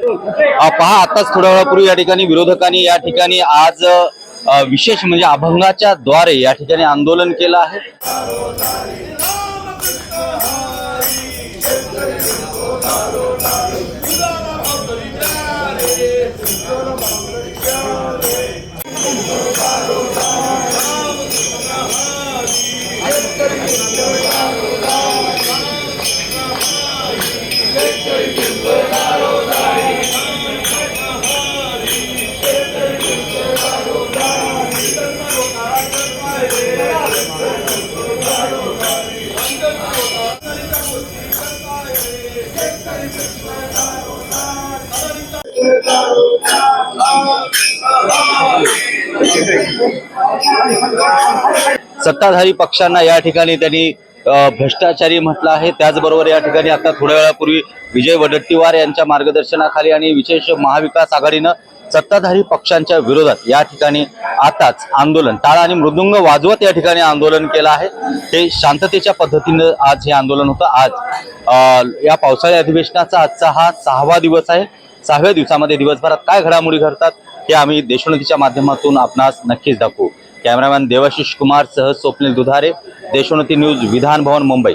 पहा, आताच थोड्या वेळापूर्वी या ठिकाणी विरोधकांनी या ठिकाणी आज विशेष म्हणजे अभंगाच्या द्वारे या ठिकाणी आंदोलन केलं आहे। सत्ताधारी पक्षांना या ठिकाणी त्यांनी भ्रष्टाचारी म्हटलं आहे। त्याचबरोबर या ठिकाणी आता थोड्या वेळापूर्वी विजय वडेट्टीवार यांच्या मार्गदर्शनाखाली आणि विशेष महाविकास आघाडीनं सत्ताधारी पक्षांच्या विरोधात या ठिकाणी आताच आंदोलन टाळ आणि मृदुंग वाजवत या ठिकाणी आंदोलन केलं आहे। हे शांततेच्या पद्धतीनं आज हे आंदोलन होतं। आज या पावसाळी अधिवेशनाचा आजचा हा 6वा दिवस आहे। 6व्या दिवसामध्ये दिवसभरात काय घडामोडी घडतात हे आम्ही देशोन्नतीच्या माध्यमातून आपणास नक्कीच दाखवू। कॅमेरामॅन देवाशिष कुमार सह स्वप्नील दुधारे, देशोन्नती न्यूज, विधान भवन, मुंबई।